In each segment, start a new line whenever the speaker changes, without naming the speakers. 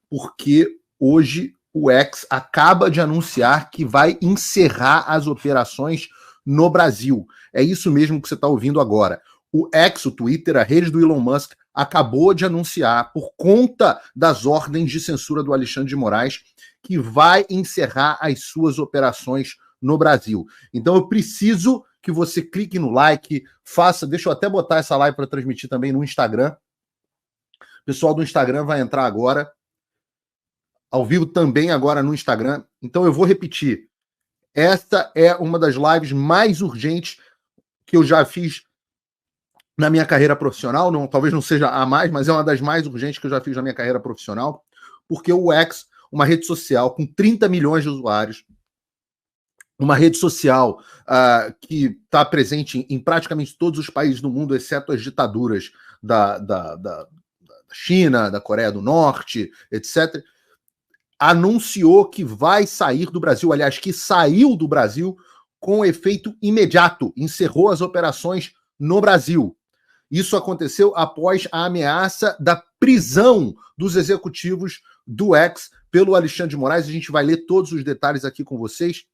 porque hoje o X acaba de anunciar que vai encerrar as operações no Brasil. É isso mesmo que você está ouvindo agora. O X, o Twitter, a rede do Elon Musk, acabou de anunciar, por conta das ordens de censura do Alexandre de Moraes, que vai encerrar as suas operações no Brasil. Então eu preciso que você clique no like, deixa eu até botar essa live para transmitir também no Instagram. O pessoal do Instagram vai entrar agora, ao vivo também agora no Instagram. Então eu vou repetir. Esta é uma das lives mais urgentes que eu já fiz na minha carreira profissional. Talvez não seja a mais, mas é uma das mais urgentes que eu já fiz na minha carreira profissional, porque o X, uma rede social com 30 milhões de usuários, uma rede social que está presente em praticamente todos os países do mundo, exceto as ditaduras da China, da Coreia do Norte, etc., anunciou que vai sair do Brasil, aliás, que saiu do Brasil com efeito imediato, encerrou as operações no Brasil. Isso aconteceu após a ameaça da prisão dos executivos do X pelo Alexandre de Moraes. A gente vai ler todos os detalhes aqui com vocês,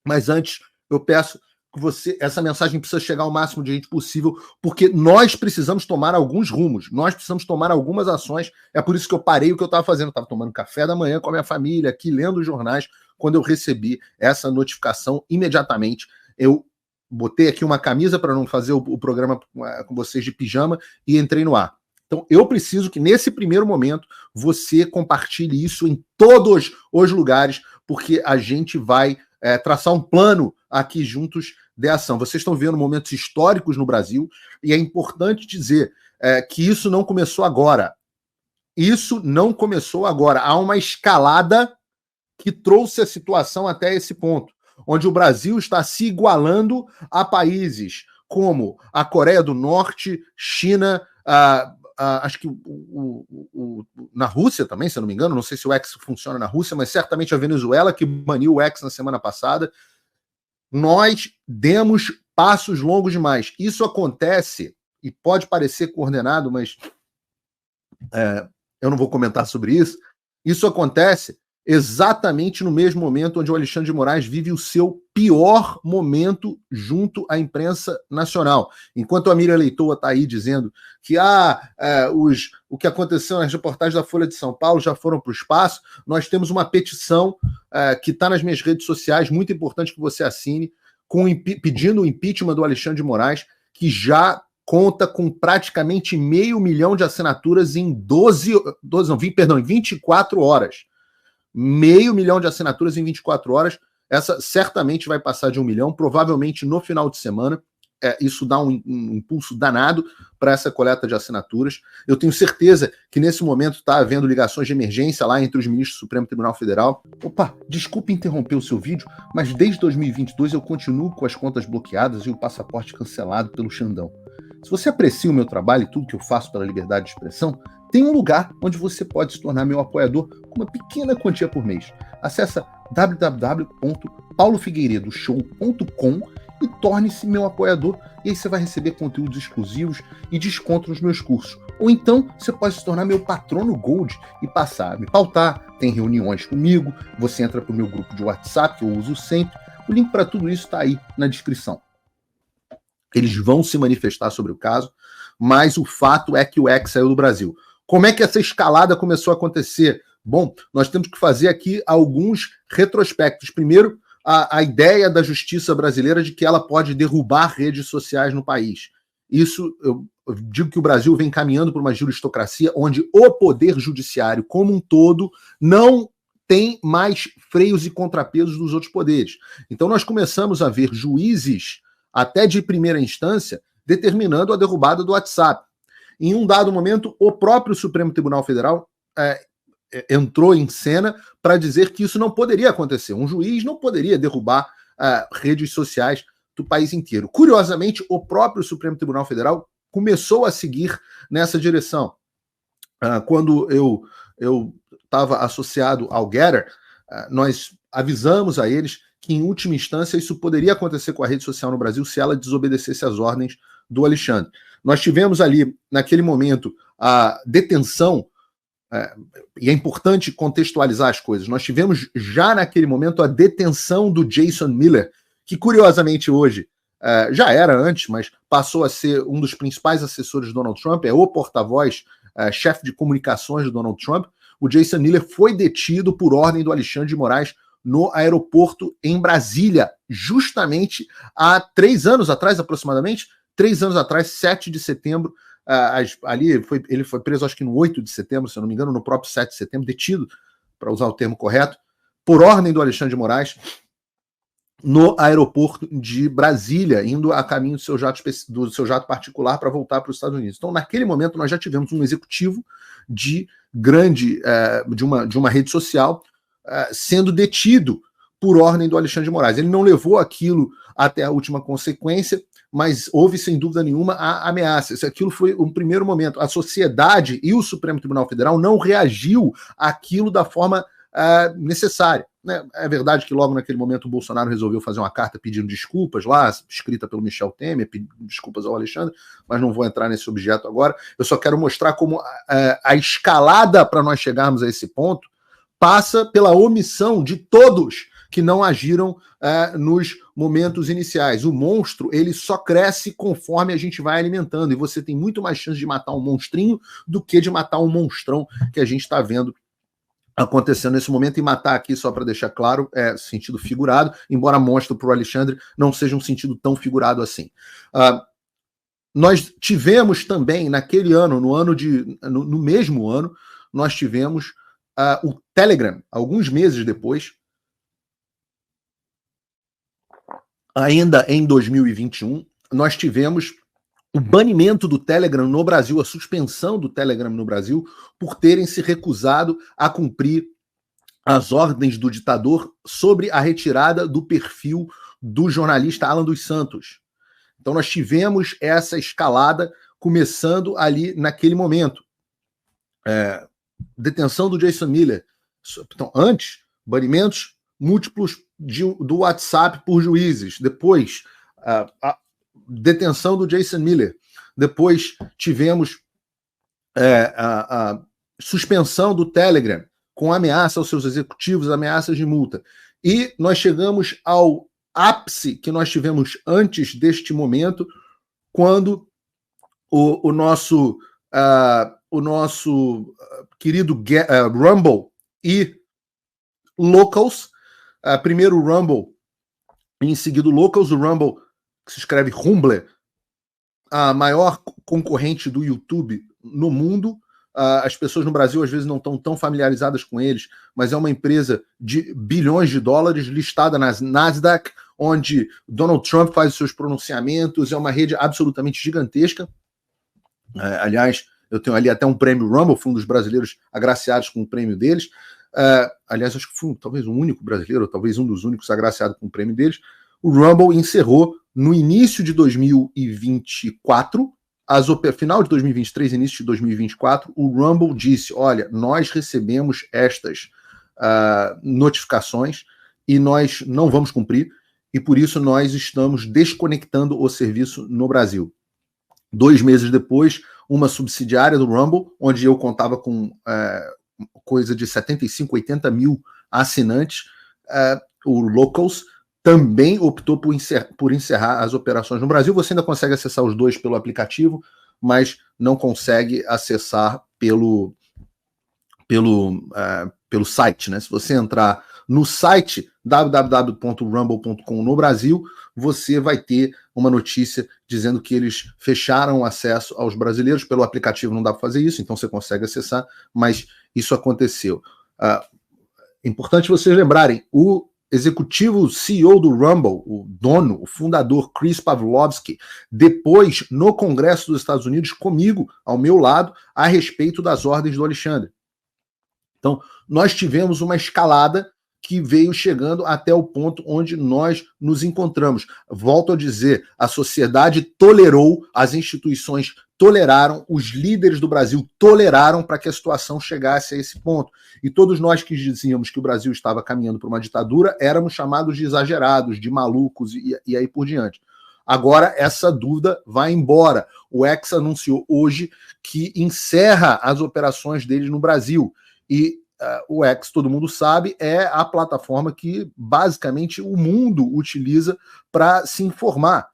mas antes eu peço que essa mensagem precisa chegar ao máximo de gente possível, porque nós precisamos tomar alguns rumos, nós precisamos tomar algumas ações. É por isso que eu parei o que eu estava fazendo. Eu estava tomando café da manhã com a minha família, aqui lendo os jornais, quando eu recebi essa notificação. Imediatamente eu botei aqui uma camisa para não fazer o programa com vocês de pijama e entrei no ar. Então eu preciso que nesse primeiro momento você compartilhe isso em todos os lugares, porque a gente vai traçar um plano aqui juntos de ação. Vocês estão vendo momentos históricos no Brasil e é importante dizer que isso não começou agora. Isso não começou agora. Há uma escalada que trouxe a situação até esse ponto, onde o Brasil está se igualando a países como a Coreia do Norte, China, acho que na Rússia também, se eu não me engano, não sei se o X funciona na Rússia, mas certamente a Venezuela, que baniu o X na semana passada. Nós demos passos longos demais. Isso acontece, e pode parecer coordenado, mas eu não vou comentar sobre isso. Isso acontece exatamente no mesmo momento onde o Alexandre de Moraes vive o seu pior momento junto à imprensa nacional. Enquanto a Miriam Leitoa está aí dizendo que o que aconteceu nas reportagens da Folha de São Paulo já foram para o espaço, nós temos uma petição que está nas minhas redes sociais, muito importante que você assine, pedindo o impeachment do Alexandre de Moraes, que já conta com praticamente 500 mil de assinaturas em 24 horas. 500 mil de assinaturas em 24 horas. Essa certamente vai passar de 1 milhão, provavelmente no final de semana. Isso dá um impulso danado para essa coleta de assinaturas. Eu tenho certeza que nesse momento está havendo ligações de emergência lá entre os ministros do Supremo Tribunal Federal. Opa, desculpe interromper o seu vídeo, mas desde 2022 eu continuo com as contas bloqueadas e o passaporte cancelado pelo Xandão. Se você aprecia o meu trabalho e tudo que eu faço pela liberdade de expressão, tem um lugar onde você pode se tornar meu apoiador com uma pequena quantia por mês. Acesse www.paulofigueiredoshow.com e torne-se meu apoiador, e aí você vai receber conteúdos exclusivos e desconto nos meus cursos. Ou então você pode se tornar meu patrono Gold e passar a me pautar, tem reuniões comigo, você entra para o meu grupo de WhatsApp, que eu uso sempre. O link para tudo isso está aí na descrição. Eles vão se manifestar sobre o caso, mas o fato é que o X saiu do Brasil. Como é que essa escalada começou a acontecer? Bom, nós temos que fazer aqui alguns retrospectos. Primeiro, a ideia da justiça brasileira de que ela pode derrubar redes sociais no país. Isso, eu digo que o Brasil vem caminhando por uma juristocracia onde o poder judiciário como um todo não tem mais freios e contrapesos dos outros poderes. Então nós começamos a ver juízes, até de primeira instância, determinando a derrubada do WhatsApp. Em um dado momento, o próprio Supremo Tribunal Federal entrou em cena para dizer que isso não poderia acontecer. Um juiz não poderia derrubar redes sociais do país inteiro. Curiosamente, o próprio Supremo Tribunal Federal começou a seguir nessa direção. Quando eu estava associado ao Getter, nós avisamos a eles que, em última instância, isso poderia acontecer com a rede social no Brasil se ela desobedecesse às ordens do Alexandre. Nós tivemos ali, naquele momento, a detenção e é importante contextualizar as coisas, nós tivemos já naquele momento a detenção do Jason Miller, que curiosamente hoje já era antes, mas passou a ser um dos principais assessores de Donald Trump, é o porta-voz, chefe de comunicações de Donald Trump. O Jason Miller foi detido por ordem do Alexandre de Moraes no aeroporto em Brasília, justamente há 3 anos atrás, aproximadamente, 3 anos atrás, 7 de setembro, ele foi preso, acho que no 8 de setembro, se eu não me engano, no próprio 7 de setembro, detido, para usar o termo correto, por ordem do Alexandre de Moraes, no aeroporto de Brasília, indo a caminho do seu jato particular para voltar para os Estados Unidos. Então, naquele momento, nós já tivemos um executivo de uma rede social sendo detido por ordem do Alexandre de Moraes. Ele não levou aquilo até a última consequência, mas houve, sem dúvida nenhuma, a ameaça. Aquilo foi um primeiro momento. A sociedade e o Supremo Tribunal Federal não reagiu àquilo da forma necessária. Né? É verdade que logo naquele momento o Bolsonaro resolveu fazer uma carta pedindo desculpas lá, escrita pelo Michel Temer, pedindo desculpas ao Alexandre, mas não vou entrar nesse objeto agora. Eu só quero mostrar como a escalada para nós chegarmos a esse ponto passa pela omissão de todos que não agiram nos momentos iniciais. O monstro, ele só cresce conforme a gente vai alimentando, e você tem muito mais chance de matar um monstrinho do que de matar um monstrão que a gente está vendo acontecendo nesse momento. E matar aqui, só para deixar claro, é sentido figurado, embora monstro para o Alexandre não seja um sentido tão figurado assim. Nós tivemos também, naquele ano, no mesmo ano, nós tivemos o Telegram, alguns meses depois, ainda em 2021, nós tivemos o banimento do Telegram no Brasil, a suspensão do Telegram no Brasil, por terem se recusado a cumprir as ordens do ditador sobre a retirada do perfil do jornalista Alan dos Santos. Então nós tivemos essa escalada começando ali naquele momento. Detenção do Jason Miller. Então, antes, banimentos múltiplos do WhatsApp por juízes. Depois, a detenção do Jason Miller. Depois tivemos a suspensão do Telegram com ameaça aos seus executivos, ameaças de multa. E nós chegamos ao ápice que nós tivemos antes deste momento, quando o nosso querido Rumble e Locals, primeiro Rumble e em seguida Locals, o Rumble, que se escreve Rumble, a maior concorrente do YouTube no mundo. As pessoas no Brasil às vezes não estão tão familiarizadas com eles, mas é uma empresa de bilhões de dólares, listada na Nasdaq, onde Donald Trump faz os seus pronunciamentos, é uma rede absolutamente gigantesca. Aliás, eu tenho ali até um prêmio Rumble, fui um dos brasileiros agraciados com o prêmio deles. Aliás, acho que fui talvez o único brasileiro, ou talvez um dos únicos agraciados com o prêmio deles. O Rumble encerrou no início de 2024, final de 2023, início de 2024, o Rumble disse: olha, nós recebemos estas notificações e nós não vamos cumprir, e por isso nós estamos desconectando o serviço no Brasil. 2 meses depois, uma subsidiária do Rumble, onde eu contava com coisa de 75, 80 mil assinantes, o Locals, também optou por encerrar as operações no Brasil. Você ainda consegue acessar os dois pelo aplicativo, mas não consegue acessar pelo site, né? Se você entrar no site www.rumble.com no Brasil, você vai ter uma notícia dizendo que eles fecharam o acesso aos brasileiros. Pelo aplicativo não dá para fazer isso, então você consegue acessar, mas isso aconteceu. Importante vocês lembrarem, o executivo CEO do Rumble, o dono, o fundador, Chris Pavlovski, depois no Congresso dos Estados Unidos, comigo, ao meu lado, a respeito das ordens do Alexandre. Então, nós tivemos uma escalada que veio chegando até o ponto onde nós nos encontramos. Volto a dizer, a sociedade tolerou, as instituições toleraram, os líderes do Brasil toleraram para que a situação chegasse a esse ponto. E todos nós que dizíamos que o Brasil estava caminhando para uma ditadura éramos chamados de exagerados, de malucos e aí por diante. Agora essa dúvida vai embora. O X anunciou hoje que encerra as operações dele no Brasil. E o X, todo mundo sabe, é a plataforma que basicamente o mundo utiliza para se informar.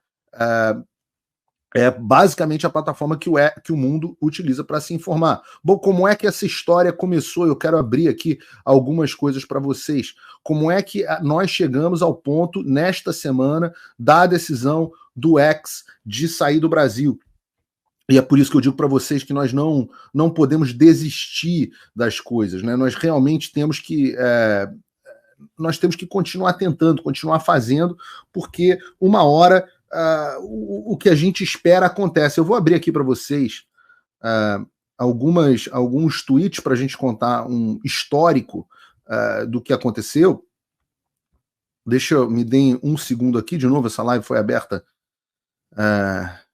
É basicamente a plataforma que o mundo utiliza para se informar. Bom, como é que essa história começou? Eu quero abrir aqui algumas coisas para vocês. Como é que nós chegamos ao ponto, nesta semana, da decisão do X de sair do Brasil? E é por isso que eu digo para vocês que nós não podemos desistir das coisas, né? Nós realmente temos que continuar tentando, continuar fazendo, porque uma hora o que a gente espera acontece. Eu vou abrir aqui para vocês alguns tweets para a gente contar um histórico do que aconteceu. Me deem um segundo aqui, de novo, essa live foi aberta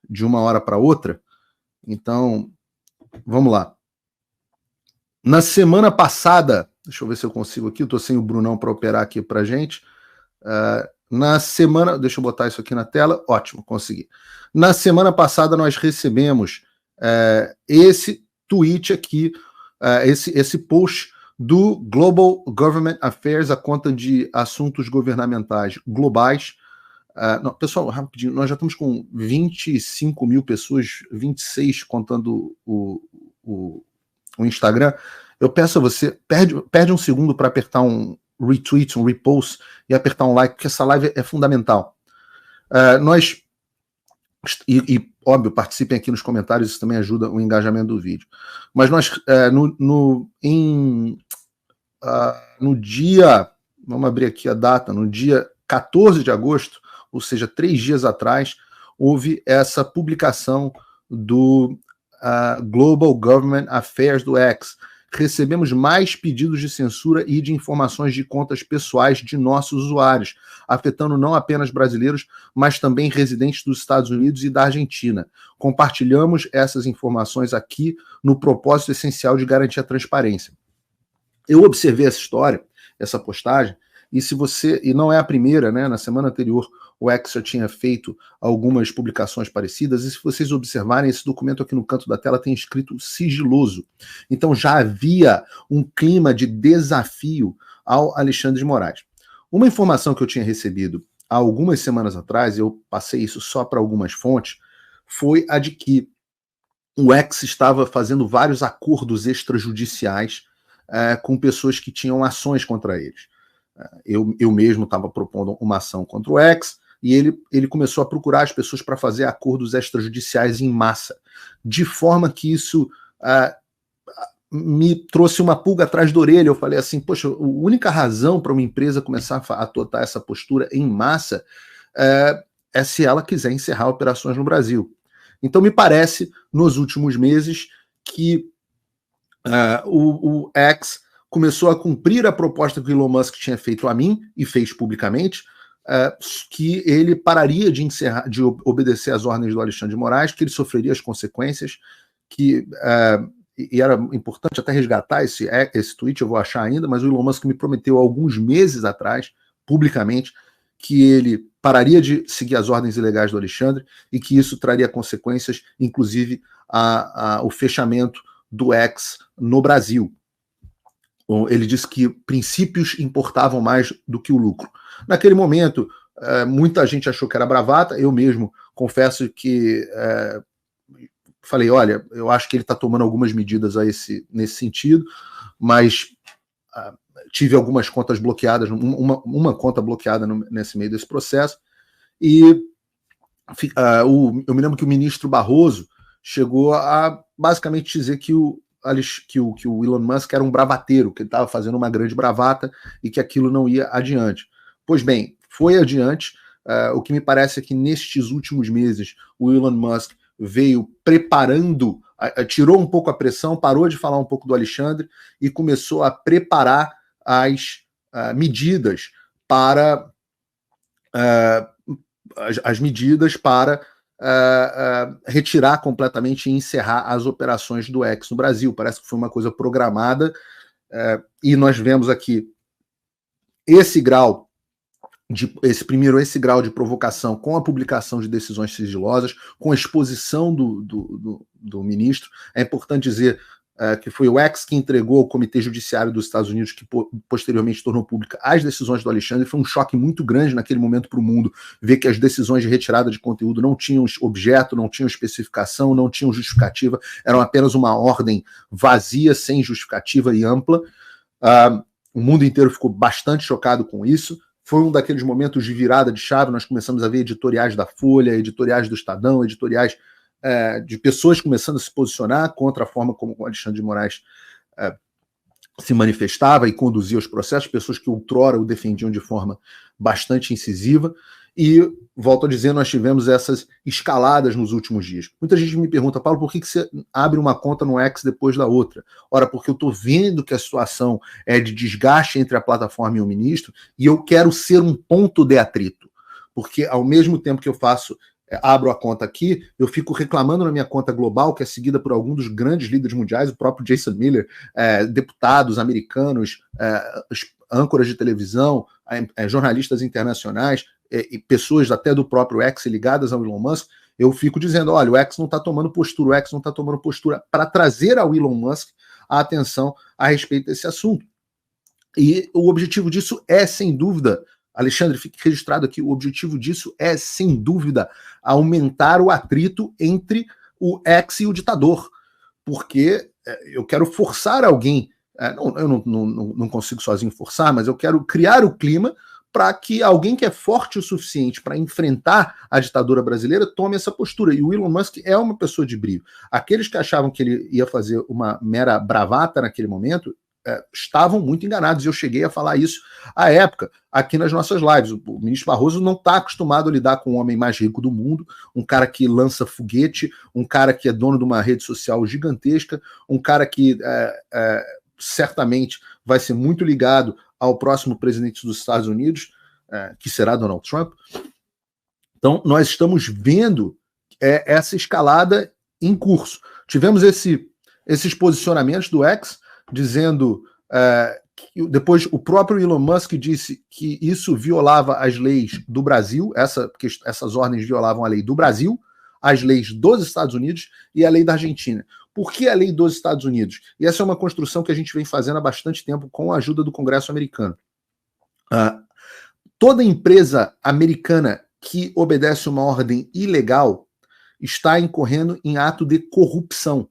de uma hora para outra. Então, vamos lá. Na semana passada, deixa eu ver se eu consigo aqui, eu estou sem o Brunão para operar aqui para a gente. Na semana, deixa eu botar isso aqui na tela, ótimo, consegui. Na semana passada nós recebemos esse tweet aqui, esse post do Global Government Affairs, a conta de assuntos governamentais globais. Não, pessoal, rapidinho, nós já estamos com 25 mil pessoas, 26 contando o Instagram. Eu peço a você, perde um segundo para apertar um retweet, um repost e apertar um like, porque essa live é fundamental. Óbvio, participem aqui nos comentários, isso também ajuda o engajamento do vídeo. Mas nós, no dia, vamos abrir aqui a data, no dia 14 de agosto, ou seja, 3 dias atrás, houve essa publicação do Global Government Affairs do X. Recebemos mais pedidos de censura e de informações de contas pessoais de nossos usuários, afetando não apenas brasileiros, mas também residentes dos Estados Unidos e da Argentina. Compartilhamos essas informações aqui no propósito essencial de garantir a transparência. Eu observei essa história, essa postagem, e não é a primeira, né? Na semana anterior, o X já tinha feito algumas publicações parecidas, e se vocês observarem, esse documento aqui no canto da tela tem escrito sigiloso. Então já havia um clima de desafio ao Alexandre de Moraes. Uma informação que eu tinha recebido há algumas semanas atrás, eu passei isso só para algumas fontes, foi a de que o X estava fazendo vários acordos extrajudiciais com pessoas que tinham ações contra eles. Eu mesmo estava propondo uma ação contra o X, e ele começou a procurar as pessoas para fazer acordos extrajudiciais em massa, de forma que isso me trouxe uma pulga atrás da orelha. Eu falei assim, poxa, a única razão para uma empresa começar a adotar essa postura em massa é se ela quiser encerrar operações no Brasil. Então me parece, nos últimos meses, que o X começou a cumprir a proposta que o Elon Musk tinha feito a mim, e fez publicamente, que ele pararia de obedecer às ordens do Alexandre de Moraes, que ele sofreria as consequências, e era importante até resgatar esse tweet, eu vou achar ainda, mas o Elon Musk me prometeu há alguns meses atrás, publicamente, que ele pararia de seguir as ordens ilegais do Alexandre e que isso traria consequências, inclusive o fechamento do X no Brasil. Ele disse que princípios importavam mais do que o lucro. Naquele momento, muita gente achou que era bravata. Eu mesmo confesso que falei, olha, eu acho que ele está tomando algumas medidas nesse sentido, mas tive algumas contas bloqueadas, uma conta bloqueada nesse meio desse processo, e eu me lembro que o ministro Barroso chegou a basicamente dizer que o Elon Musk era um bravateiro, que ele estava fazendo uma grande bravata e que aquilo não ia adiante. Pois bem, foi adiante. O que me parece é que nestes últimos meses o Elon Musk veio preparando, tirou um pouco a pressão, parou de falar um pouco do Alexandre e começou a preparar as medidas para retirar completamente e encerrar as operações do X no Brasil. Parece que foi uma coisa programada, e nós vemos aqui esse grau esse grau de provocação com a publicação de decisões sigilosas, com a exposição do ministro. É importante dizer que foi o X que entregou ao Comitê Judiciário dos Estados Unidos, que posteriormente tornou pública as decisões do Alexandre. Foi um choque muito grande naquele momento para o mundo ver que as decisões de retirada de conteúdo não tinham objeto, não tinham especificação, não tinham justificativa, eram apenas uma ordem vazia, sem justificativa e ampla. O mundo inteiro ficou bastante chocado com isso. Foi um daqueles momentos de virada de chave. Nós começamos a ver editoriais da Folha, editoriais do Estadão, editoriais de pessoas começando a se posicionar contra a forma como o Alexandre de Moraes se manifestava e conduzia os processos, pessoas que outrora o defendiam de forma bastante incisiva. E, volto a dizer, nós tivemos essas escaladas nos últimos dias. Muita gente me pergunta, Paulo, por que você abre uma conta no X depois da outra? Ora, porque eu estou vendo que a situação é de desgaste entre a plataforma e o ministro e eu quero ser um ponto de atrito. Porque, ao mesmo tempo que eu abro a conta aqui, eu fico reclamando na minha conta global, que é seguida por alguns dos grandes líderes mundiais, o próprio Jason Miller, deputados americanos, âncoras de televisão, jornalistas internacionais, e pessoas até do próprio X ligadas ao Elon Musk. Eu fico dizendo, olha, o X não está tomando postura, o X não está tomando postura para trazer ao Elon Musk a atenção a respeito desse assunto. E o objetivo disso é, sem dúvida, Alexandre, fique registrado aqui, o objetivo disso é, sem dúvida, aumentar o atrito entre o X e o ditador, porque eu quero forçar alguém, eu não consigo sozinho forçar, mas eu quero criar o clima para que alguém que é forte o suficiente para enfrentar a ditadura brasileira tome essa postura. E o Elon Musk é uma pessoa de brio. Aqueles que achavam que ele ia fazer uma mera bravata naquele momento estavam muito enganados, e eu cheguei a falar isso à época, aqui nas nossas lives. O ministro Barroso não está acostumado a lidar com o homem mais rico do mundo, um cara que lança foguete, um cara que é dono de uma rede social gigantesca, um cara que certamente vai ser muito ligado ao próximo presidente dos Estados Unidos, que será Donald Trump. Então, nós estamos vendo essa escalada em curso. Tivemos esses posicionamentos do X, dizendo que depois o próprio Elon Musk disse que isso violava as leis do Brasil, porque essas ordens violavam a lei do Brasil, as leis dos Estados Unidos e a lei da Argentina. Por que a lei dos Estados Unidos? E essa é uma construção que a gente vem fazendo há bastante tempo com a ajuda do Congresso americano. Toda empresa americana que obedece uma ordem ilegal está incorrendo em ato de corrupção.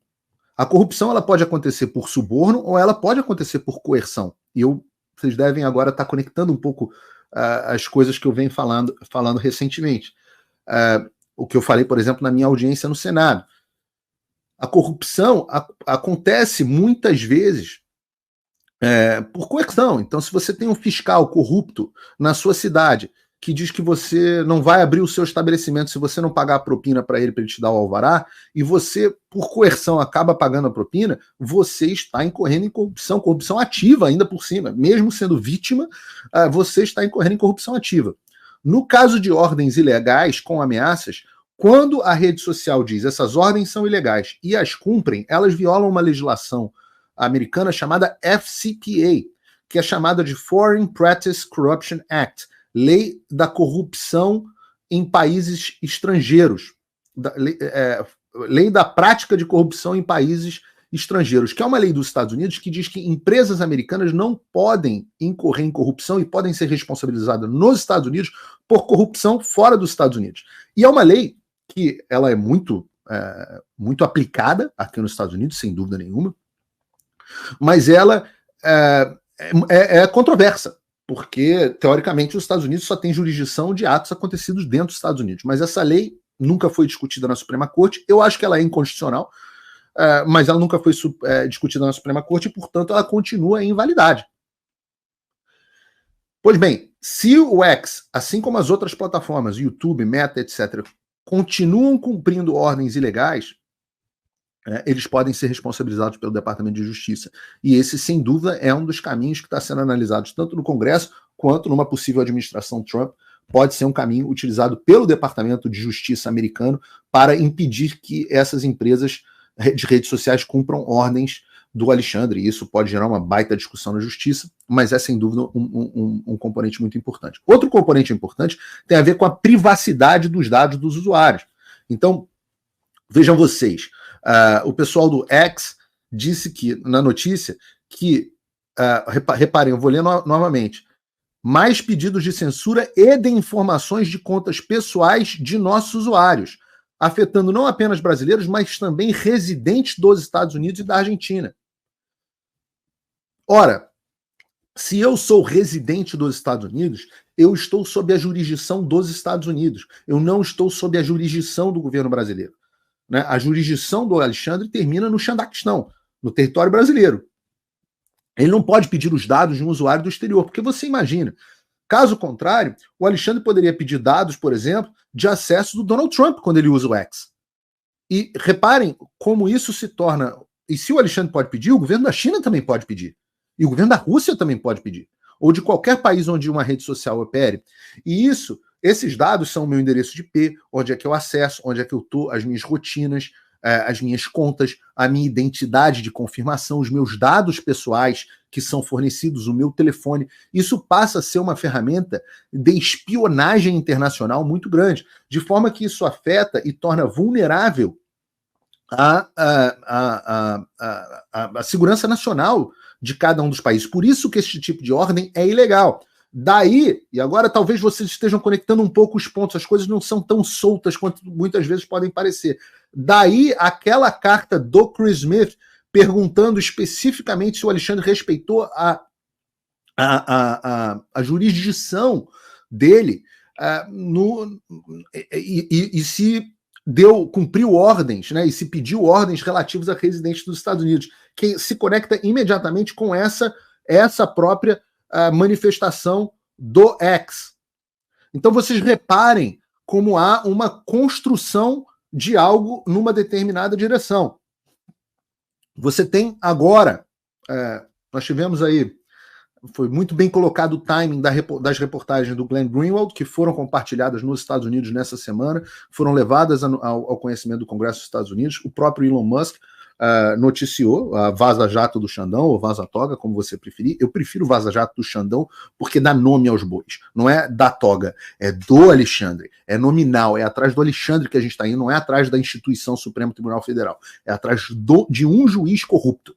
A corrupção ela pode acontecer por suborno ou ela pode acontecer por coerção. E vocês devem agora estar conectando um pouco as coisas que eu venho falando recentemente. O que eu falei, por exemplo, na minha audiência no Senado. A corrupção acontece muitas vezes por coerção. Então, se você tem um fiscal corrupto na sua cidade que diz que você não vai abrir o seu estabelecimento se você não pagar a propina para ele te dar o alvará, e você, por coerção, acaba pagando a propina, você está incorrendo em corrupção ativa ainda por cima. Mesmo sendo vítima, você está incorrendo em corrupção ativa. No caso de ordens ilegais com ameaças, quando a rede social diz essas ordens são ilegais e as cumprem, elas violam uma legislação americana chamada FCPA, que é chamada de Foreign Practice Corruption Act, Lei da Corrupção em Países Estrangeiros, Lei da Prática de Corrupção em Países Estrangeiros, que é uma lei dos Estados Unidos que diz que empresas americanas não podem incorrer em corrupção e podem ser responsabilizadas nos Estados Unidos por corrupção fora dos Estados Unidos. E é uma lei que ela é muito aplicada aqui nos Estados Unidos, sem dúvida nenhuma, mas ela é controversa, porque, teoricamente, os Estados Unidos só têm jurisdição de atos acontecidos dentro dos Estados Unidos. Mas essa lei nunca foi discutida na Suprema Corte. Eu acho que ela é inconstitucional, mas ela nunca foi discutida na Suprema Corte e, portanto, ela continua em validade. Pois bem, se o X, assim como as outras plataformas, YouTube, Meta, etc., continuam cumprindo ordens ilegais, eles podem ser responsabilizados pelo Departamento de Justiça. E esse, sem dúvida, é um dos caminhos que está sendo analisado tanto no Congresso quanto numa possível administração Trump. Pode ser um caminho utilizado pelo Departamento de Justiça americano para impedir que essas empresas de redes sociais cumpram ordens do Alexandre, e isso pode gerar uma baita discussão na justiça, mas é sem dúvida um componente muito importante. Outro componente importante tem a ver com a privacidade dos dados dos usuários. Então, vejam vocês, o pessoal do X disse que, na notícia, que, reparem, eu vou ler novamente, mais pedidos de censura e de informações de contas pessoais de nossos usuários, afetando não apenas brasileiros, mas também residentes dos Estados Unidos e da Argentina. Ora, se eu sou residente dos Estados Unidos, eu estou sob a jurisdição dos Estados Unidos. Eu não estou sob a jurisdição do governo brasileiro. Né? A jurisdição do Alexandre termina no Xandaquistão, no território brasileiro. Ele não pode pedir os dados de um usuário do exterior, porque você imagina, caso contrário, o Alexandre poderia pedir dados, por exemplo, de acesso do Donald Trump quando ele usa o X. E reparem como isso se torna... E se o Alexandre pode pedir, o governo da China também pode pedir. E o governo da Rússia também pode pedir. Ou de qualquer país onde uma rede social opere. E esses dados são o meu endereço de IP, onde é que eu acesso, onde é que eu estou, as minhas rotinas, as minhas contas, a minha identidade de confirmação, os meus dados pessoais que são fornecidos, o meu telefone. Isso passa a ser uma ferramenta de espionagem internacional muito grande, de forma que isso afeta e torna vulnerável a segurança nacional de cada um dos países. Por isso que esse tipo de ordem é ilegal. Daí, e agora talvez vocês estejam conectando um pouco os pontos, as coisas não são tão soltas quanto muitas vezes podem parecer. Daí, aquela carta do Chris Smith perguntando especificamente se o Alexandre respeitou a jurisdição dele e se cumpriu ordens, né, e se pediu ordens relativas a residentes dos Estados Unidos, que se conecta imediatamente com essa própria manifestação do X. Então vocês reparem como há uma construção de algo numa determinada direção. Você tem agora, nós tivemos aí, foi muito bem colocado o timing das reportagens do Glenn Greenwald, que foram compartilhadas nos Estados Unidos nessa semana, foram levadas ao conhecimento do Congresso dos Estados Unidos. O próprio Elon Musk noticiou a vaza-jato do Xandão, ou vaza-toga, como você preferir. Eu prefiro vaza-jato do Xandão, porque dá nome aos bois. Não é da toga, é do Alexandre. É nominal, é atrás do Alexandre que a gente está indo, não é atrás da instituição Supremo Tribunal Federal. É atrás de um juiz corrupto.